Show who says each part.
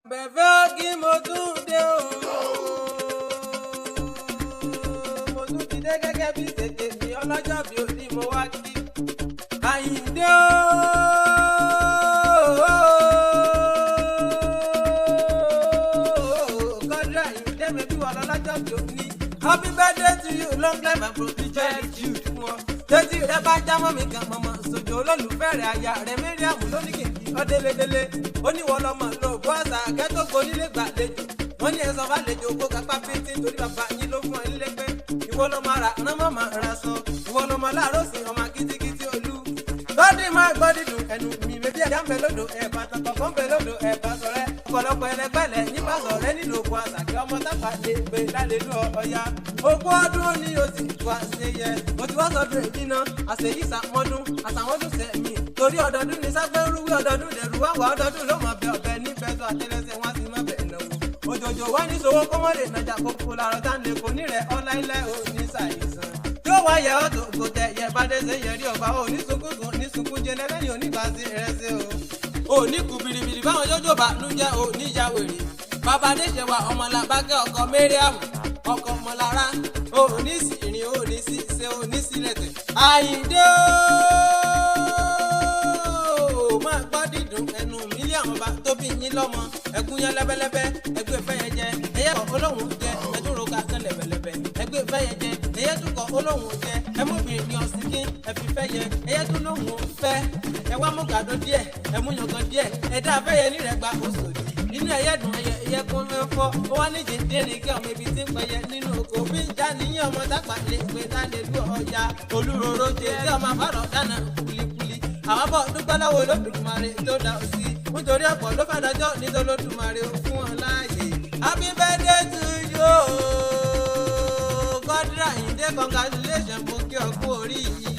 Speaker 1: bẹ̀fẹ́ kí mo tún dé o. Mo tún ti dé gẹ́gẹ́ bí tètè mi ọlọ́jọ́ bí òní mo wá kí. Àyìndé o. Kọ́dọ̀ Àyìndé mi bí wọ́n lọ́jọ́ bí òní. Happy birthday to you, long life and prosperity fún ọ. Tẹ́tí rẹ bá jámọ́ mi kan mọ̀mọ́ sójú olólùfẹ́ rẹ̀ aya rẹ̀ Mẹ́ríàmù lónìí ọdẹlẹdẹlẹ oníwọlọmọ ló bọ àṣà akẹ́tọ̀gbọ́ nílé gbàlejò wọ́n ní ẹ̀sọ́ bá lejò kó kápá pété torí bàbá yín ló fún ẹ nílé pé ìwọ ló máa ra rán mọ́ máa ra sọ ìwọ ló máa láàárọ̀ sí ọmọ kìtìkìtì olú. lọ́dí máa gbọ́ dídùn ẹnu mi méjì ẹ̀dá ń bẹ lódò ẹ̀bà tọkọ̀ ń bẹ lódò ẹ̀bà sọ̀rẹ́ ọ̀pọ̀lọpọ̀ ẹlẹgbẹ́lẹ̀ nípa sọ̀rẹ́ nílò òkú àṣàkí ọmọ tápà lè gbé lálẹ́lú ọ̀ya ogún ọdún ní oṣù tó àṣeyẹ mo ti wá sọdún èyí náà àṣeyí sàmọ́dún àṣàmọ́dún sẹ́mi torí ọdọọdún ní sápẹ́rúwé ọdọọdún dẹ̀rù wá wà ọdọọdún ló mọ̀ bẹ ọbẹ̀ nífẹ̀ẹ́ tó àtẹlẹsẹ̀ wá sí mọ́ bẹ̀ náwó òjòjò wá ní sowó kọ́mọ́lé nàjà kókó làrọ̀ tá lè kó nírẹ̀ ọ̀la ilẹ̀ òní ṣàìsàn yóò wá yẹ ọ́ tó kò tẹ̀ yẹ bá dé sẹ́yẹ rí ọba onísunkún jẹ lẹ́lẹ́yìn onígbàsí ẹ̀rẹ́sẹ̀ o òní kù biribiri báwọn jọjọ bá ló jẹ́ òní ìyá wèrè bàbá adéṣẹ́wà ọmọlàbákẹ́ ọkọ Mẹ́ríàmù ọkọ ọmọlára òní sí ìrìn òní sí ṣe òní sílẹ̀tẹ̀ Àyìndé o máa gbọ́ dídùn ẹnu mílíọ̀nù ọba tó bí yín lọ́mọ ẹ̀gún yẹn lẹ́bẹ́lẹ́bẹ́ ẹgbẹ́ fẹ́ yẹn jẹ ẹyẹ kọ olóhùn jẹ ẹdúró ká kán lẹ́bẹ̀lẹ́bẹ̀ ẹgbẹ́ fẹ́ yẹn jẹ ẹyẹ tún kọ olóhùn jẹ ẹmúbìnrin ní ọ̀sìnkín ẹ̀fì fẹ́ yẹ ẹyẹ tún lóhùn fẹ́ ẹwà mú gàdó díẹ̀ ẹmú yàngàn díẹ̀ ẹ̀dá fẹ́ yẹ nírẹ̀ gba oṣòdì inú ẹyẹ dùn ẹyẹ kún mẹ́fọ́ ó wá ní jẹjẹrẹ kí ọmọ ibi tí ń pẹyẹ nínú oko bí ń já níyàn ọmọ tápà lè pé tá lè lú ọya olúròrò jẹ tí ọmọ àbárọ̀ dáná kulikuli àwọn bọ̀ dúpẹ́ lọ́wọ́ Olódùmarè tó dá ọ sí nítorí ọ̀pọ̀ ló fẹ́ dájọ́ nítorí Olódùmarè ó fún ọ láàyè. Happy birthday to you Kọ́dírà Àyìndé congratulations mo kí ọ kú oríyìn.